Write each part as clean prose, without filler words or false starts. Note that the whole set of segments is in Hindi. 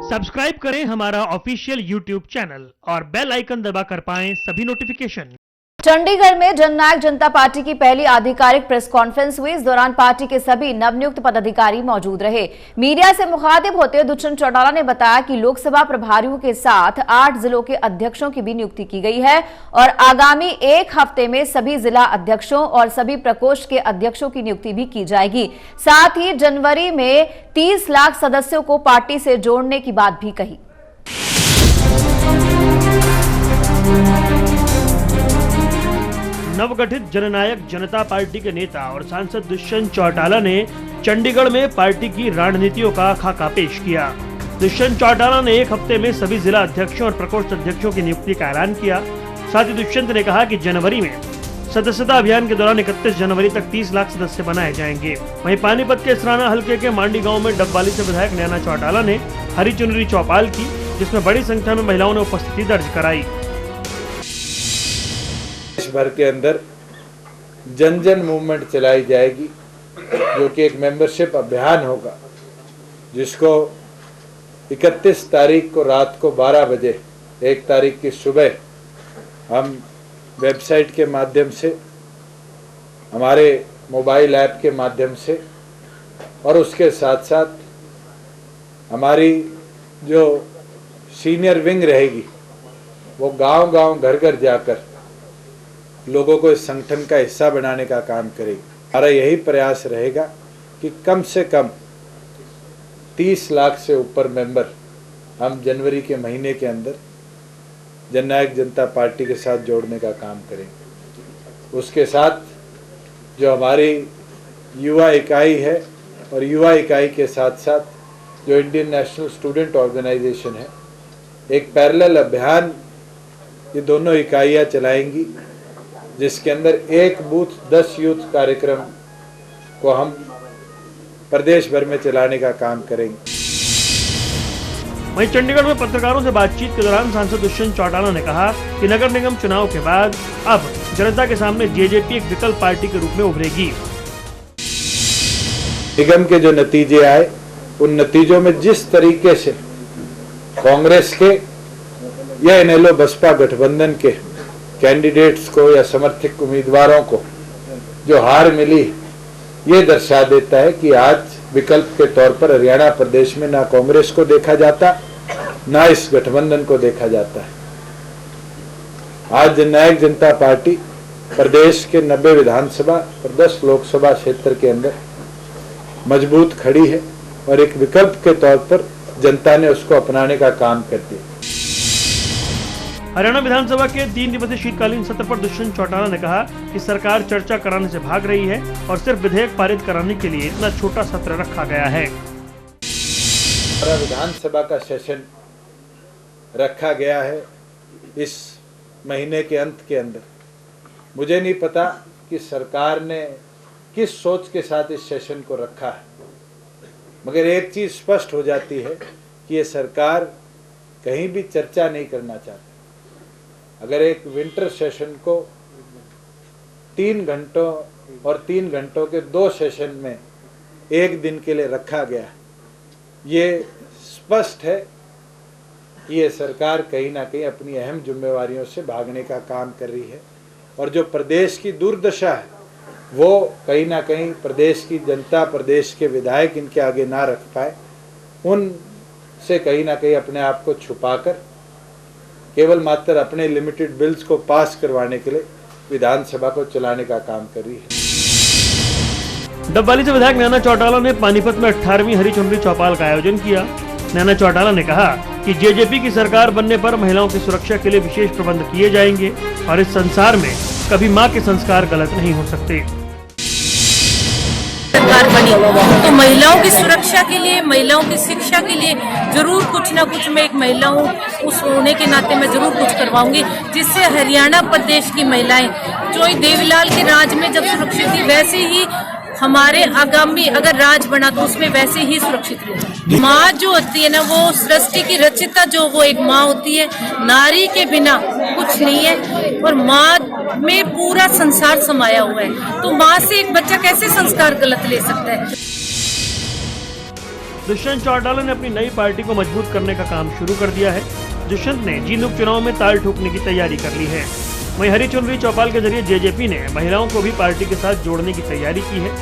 सब्सक्राइब करें हमारा ऑफिशियल YouTube चैनल और बेल आइकन दबाकर पाएं सभी नोटिफिकेशन। चंडीगढ़ में जननायक जनता पार्टी की पहली आधिकारिक प्रेस कॉन्फ्रेंस हुई। इस दौरान पार्टी के सभी नवनियुक्त पदाधिकारी मौजूद रहे। मीडिया से मुखातिब होते हुए दुष्यंत चौटाला ने बताया कि लोकसभा प्रभारियों के साथ 8 जिलों के अध्यक्षों की भी नियुक्ति की गई है और आगामी 1 हफ्ते में सभी जिला अध्यक्षों और सभी प्रकोष्ठ के अध्यक्षों की नियुक्ति भी की जाएगी। साथ ही जनवरी में 30 लाख सदस्यों को पार्टी से जोड़ने की बात भी कही। नवगठित जननायक जनता पार्टी के नेता और सांसद दुष्यंत चौटाला ने चंडीगढ़ में पार्टी की रणनीतियों का खाका पेश किया। दुष्यंत चौटाला ने 1 हफ्ते में सभी जिला अध्यक्षों और प्रकोष्ठ अध्यक्षों की नियुक्ति का ऐलान किया। साथ ही दुष्यंत ने कहा कि जनवरी में सदस्यता अभियान के दौरान 31 जनवरी तक 30 लाख सदस्य बनाए जाएंगे। वहीं पानीपत के सराना हल्के के मांडी गाँव में डबवाली से विधायक नैना चौटाला ने हरी चुनरी चौपाल की, जिसमें बड़ी संख्या में महिलाओं ने उपस्थिति दर्ज कराई। देश भर के अंदर जन जन मूवमेंट चलाई जाएगी, जो कि एक मेंबरशिप अभियान होगा, जिसको 31 तारीख को रात को 12 बजे 1 तारीख की सुबह हम वेबसाइट के माध्यम से, हमारे मोबाइल ऐप के माध्यम से और उसके साथ साथ हमारी जो सीनियर विंग रहेगी वो गांव-गांव घर-घर जाकर लोगों को इस संगठन का हिस्सा बनाने का काम करेगी। हमारा यही प्रयास रहेगा कि कम से कम 30 लाख से ऊपर मेंबर हम जनवरी के महीने के अंदर जननायक जनता पार्टी के साथ जोड़ने का काम करेंगे। उसके साथ जो हमारी युवा इकाई है और युवा इकाई के साथ साथ जो इंडियन नेशनल स्टूडेंट ऑर्गेनाइजेशन है, एक पैरेलल अभियान ये दोनों इकाइयाँ चलाएंगी, जिसके अंदर एक बूथ 10 यूथ कार्यक्रम को हम प्रदेश भर में चलाने का काम करेंगे। वहीं चंडीगढ़ में पत्रकारों से बातचीत के दौरान सांसद दुष्यंत चौटाला ने कहा कि नगर निगम चुनाव के बाद अब जनता के सामने जेजेपी एक विकल्प पार्टी के रूप में उभरेगी। निगम के जो नतीजे आए, उन नतीजों में जिस तरीके से कांग्रेस के या इनेलो बसपा गठबंधन के कैंडिडेट्स को या समर्थक उम्मीदवारों को जो हार मिली, ये दर्शा देता है कि आज विकल्प के तौर पर हरियाणा प्रदेश में ना कांग्रेस को देखा जाता, ना इस गठबंधन को देखा जाता है। आज जननायक जनता पार्टी प्रदेश के 90 विधानसभा और 10 लोकसभा क्षेत्र के अंदर मजबूत खड़ी है और एक विकल्प के तौर पर जनता ने उसको अपनाने का काम कर दिया। हरियाणा विधानसभा के 3 दिवसीय शीतकालीन सत्र पर दुष्यंत चौटाला ने कहा कि सरकार चर्चा कराने से भाग रही है और सिर्फ विधेयक पारित कराने के लिए इतना छोटा सत्र रखा गया है। हमारा विधानसभा का सेशन रखा गया है इस महीने के अंत के अंदर। मुझे नहीं पता कि सरकार ने किस सोच के साथ इस सेशन को रखा है, मगर एक चीज स्पष्ट हो जाती है कि ये सरकार कहीं भी चर्चा नहीं करना चाहती। अगर एक विंटर सेशन को 3 घंटों और 3 घंटों के 2 सेशन में 1 दिन के लिए रखा गया, ये स्पष्ट है कि ये सरकार कहीं ना कहीं अपनी अहम जिम्मेवारियों से भागने का काम कर रही है और जो प्रदेश की दुर्दशा है वो कहीं ना कहीं प्रदेश की जनता, प्रदेश के विधायक इनके आगे ना रख पाए, उनसे कहीं ना कहीं अपने आप को छुपाकर केवल मात्र अपने लिमिटेड बिल्स को पास करवाने के लिए विधानसभा को चलाने का काम कर रही है। डबवाली से विधायक नैना चौटाला ने पानीपत में 18वीं हरी चुनरी चौपाल का आयोजन किया। नैना चौटाला ने कहा कि जेजेपी की सरकार बनने पर महिलाओं की सुरक्षा के लिए विशेष प्रबंध किए जाएंगे और इस संसार में कभी मां के संस्कार गलत नहीं हो सकते। सरकार बनी तो महिलाओं की सुरक्षा के लिए, महिलाओं की शिक्षा के लिए जरूर कुछ ना कुछ मैं एक महिला हूँ उस होने के नाते मैं जरूर कुछ करवाऊंगी, जिससे हरियाणा प्रदेश की महिलाएं जो देवीलाल के राज में जब सुरक्षित थी, वैसे ही हमारे आगामी अगर राज बना तो उसमें वैसे ही सुरक्षित रहे। माँ जो होती है ना, वो सृष्टि की रचिता, जो वो एक माँ होती है, नारी के बिना कुछ नहीं है और माँ में पूरा संसार समाया हुआ है। तो माँ से एक बच्चा कैसे संस्कार गलत ले सकता है। दुष्यंत चौटाला ने अपनी नई पार्टी को मजबूत करने का काम शुरू कर दिया है। दुष्यंत ने जींद उपचुनाव में ताल ठोकने की तैयारी कर ली है। वहीं हरी चुनरी चौपाल के जरिए जेजेपी ने महिलाओं को भी पार्टी के साथ जोड़ने की तैयारी की है।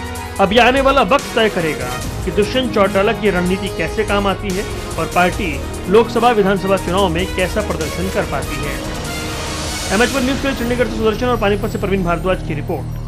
अब यह आने वाला वक्त तय करेगा कि दुष्यंत चौटाला की रणनीति कैसे काम आती है और पार्टी लोकसभा विधानसभा चुनाव में कैसा प्रदर्शन कर पाती है। MH1 न्यूज के लिए चंडीगढ़ से सुदर्शन और पानीपत से प्रवीण भारद्वाज की रिपोर्ट।